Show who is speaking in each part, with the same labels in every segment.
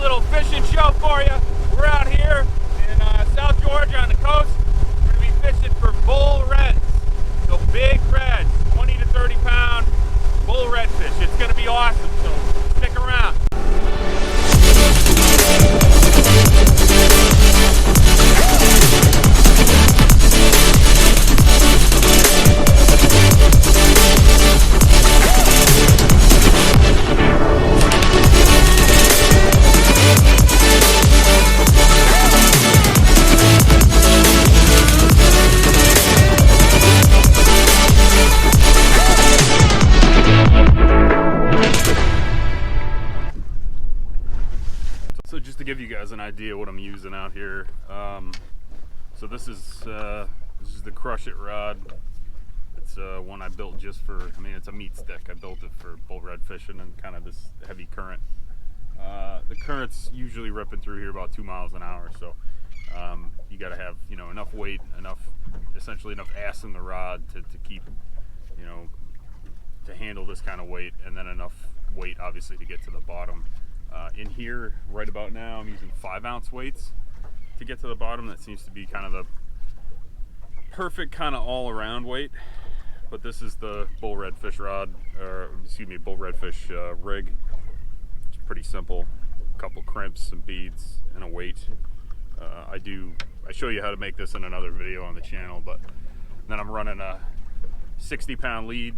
Speaker 1: little fishing show for you. We're out here in South Georgia on the coast. We're going to be fishing for bull reds. So big reds, 20 to 30 pound bull redfish. It's going to be awesome, so stick around. So just to give you guys an idea what I'm using out here, so this is the Crush It rod. It's one I built just for, I mean, it's a meat stick. I built it for bull red fishing and kind of this heavy current. The current's usually ripping through here about 2 miles an hour, so you got to have, you know, enough weight, essentially enough ass in the rod to keep, you know, to handle this kind of weight, and then enough weight obviously to get to the bottom. In here right about now I'm using 5-ounce weights to get to the bottom. That seems to be kind of the perfect kind of all-around weight. But this is the bull redfish rod, or excuse me, bull redfish rig. It's pretty simple. A couple crimps, some beads, and a weight. I show you how to make this in another video on the channel, but then I'm running a 60-pound lead,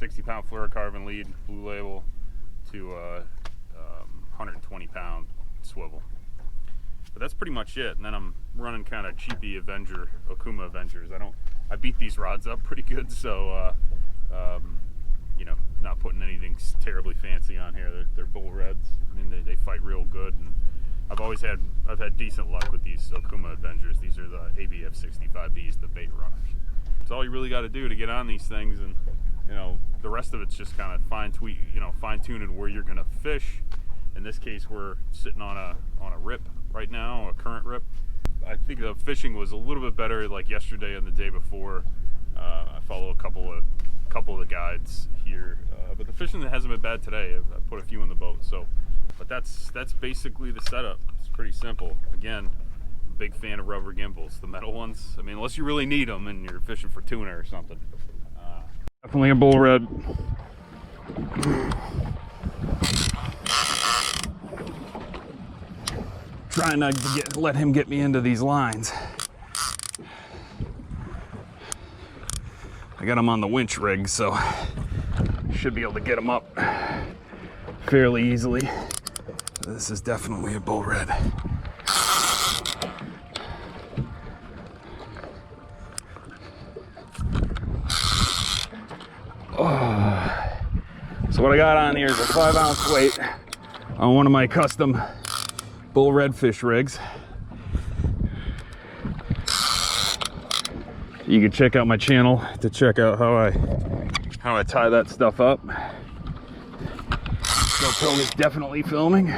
Speaker 1: 60-pound fluorocarbon lead, Blue Label, to 120-pound swivel. But that's pretty much it. And then I'm running kind of cheapy Okuma Avengers. I beat these rods up pretty good, so you know, not putting anything terribly fancy on here. They're bull reds. I mean, they fight real good, and I've had decent luck with these Okuma Avengers. These are the ABF 65Bs, the bait runners. It's all you really got to do to get on these things, and you know, the rest of it's just kind of fine-tuning where you're gonna fish. In this case, we're sitting on a rip right now, a current rip. I think the fishing was a little bit better like yesterday and the day before. I follow a couple of the guides here, but the fishing hasn't been bad today. I put a few in the boat, so. But that's basically the setup. It's pretty simple. Again, big fan of rubber gimbals, the metal ones. I mean, unless you really need them and you're fishing for tuna or something. Definitely a bull red. Trying not to let him get me into these lines. I got him on the winch rig, so should be able to get him up fairly easily. This is definitely a bull red. Oh. So what I got on here is a 5-ounce weight on one of my custom bull redfish rigs. You can check out my channel to check out how I tie that stuff up. GoPro is definitely filming.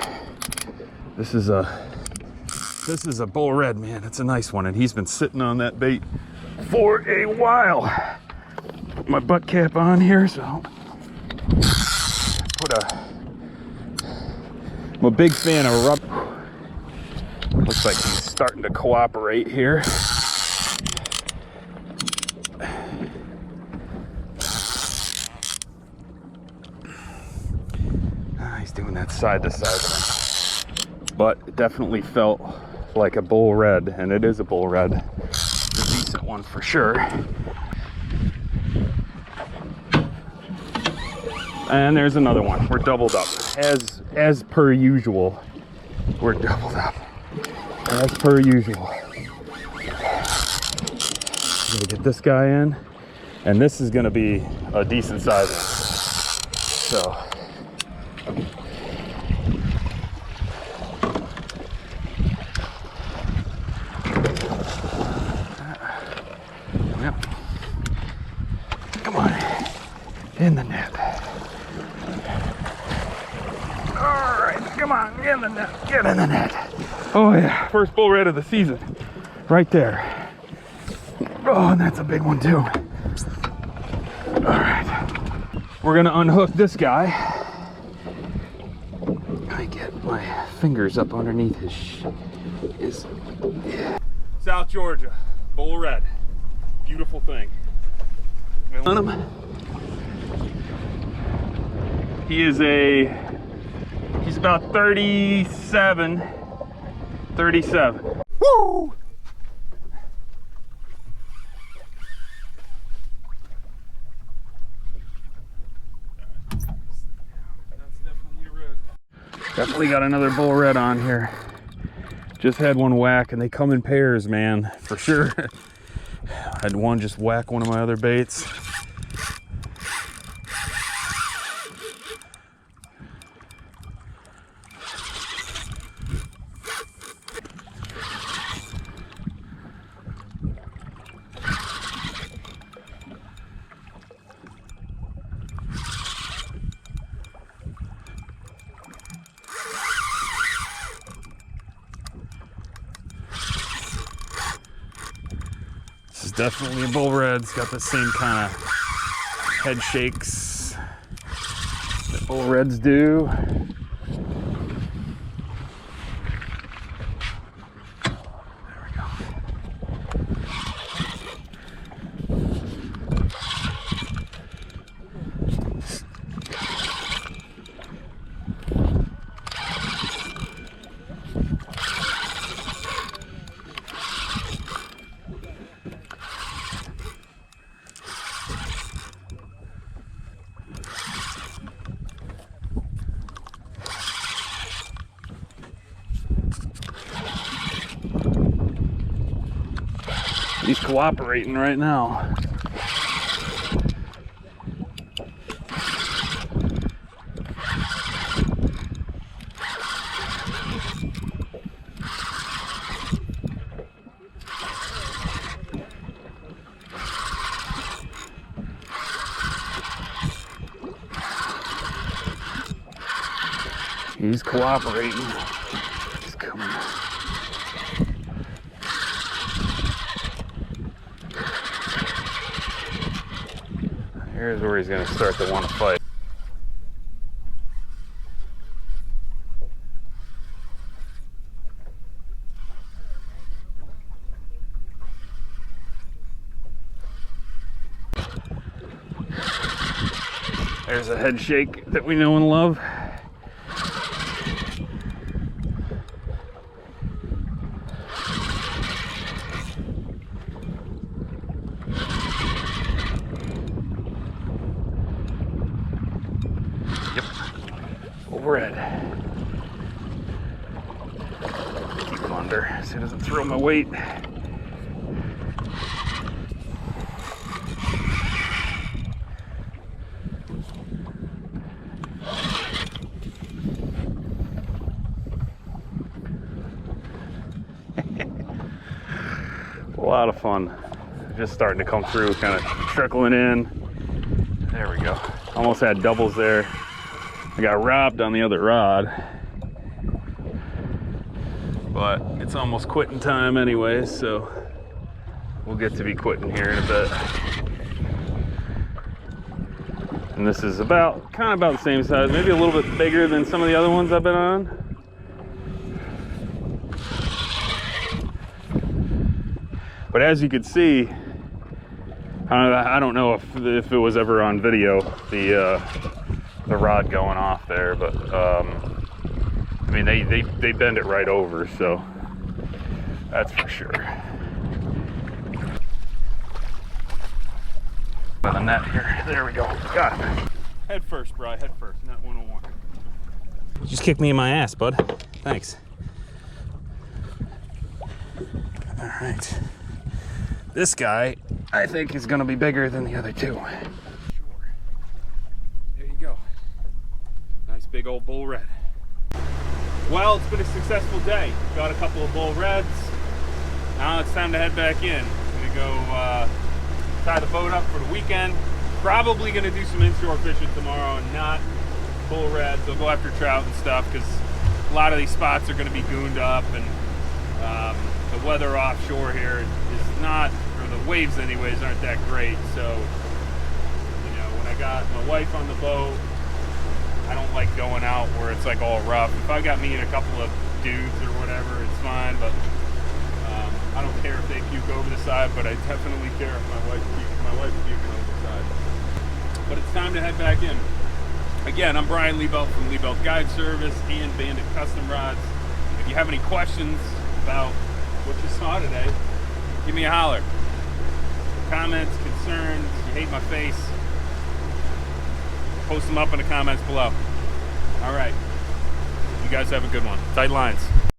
Speaker 1: This is a bull red, man. It's a nice one, and he's been sitting on that bait for a while. Put my butt cap on here, so I'm a big fan of rubber. Looks like he's starting to cooperate here. He's doing that side to side thing. But it definitely felt like a bull red, and it is a bull red. It's a decent one for sure. And there's another one. We're doubled up. As per usual, we're doubled up. As per usual. I'm gonna get this guy in, and this is gonna be a decent size one. So. Yep. Come on, in the net. All right, come on, get in the net. Get in the net. Oh yeah, first bull red of the season, right there. Oh, and that's a big one too. All right, we're gonna unhook this guy. I get my fingers up underneath his South Georgia, bull red. Beautiful thing. On him. He's about 37. Woo! Definitely got another bull red on here. Just had one whack, and they come in pairs, man, for sure. I had one just whack one of my other baits. Definitely a bull red. It's got the same kind of head shakes that bull reds do. There we go. He's cooperating right now. He's cooperating. He's coming. Here's where he's going to start to want to fight. There's a head shake that we know and love. Red. Keep him under so he doesn't throw my weight. A lot of fun. Just starting to come through, kind of trickling in. There we go. Almost had doubles there. I got robbed on the other rod, but it's almost quitting time anyway, so we'll get to be quitting here in a bit. And this is kind of about the same size, maybe a little bit bigger than some of the other ones I've been on. But as you can see, I don't know if it was ever on video, the rod going off there, but I mean they bend it right over, so that's for sure. By the net here, there we go, got him. Head first, Bri, head first, net 101.
Speaker 2: You just kicked me in my ass, bud. Thanks.
Speaker 1: All right, this guy I think is gonna be bigger than the other two. Big old bull red. Well, it's been a successful day. Got a couple of bull reds. Now it's time to head back in. I'm gonna go tie the boat up for the weekend. Probably gonna do some inshore fishing tomorrow and not bull reds. I'll go after trout and stuff because a lot of these spots are gonna be gooned up, and the weather offshore here is not, or the waves anyways, aren't that great. So, you know, when I got my wife on the boat, I don't like going out where it's like all rough. If I got me and a couple of dudes or whatever, it's fine, but I don't care if they puke over the side, but I definitely care if my wife's puking over the side. But it's time to head back in. Again, I'm Brian Liebelt from Liebelt Guide Service and Bandit Custom Rods. If you have any questions about what you saw today, give me a holler. Comments, concerns, you hate my face, post them up in the comments below. All right. You guys have a good one. Tight lines.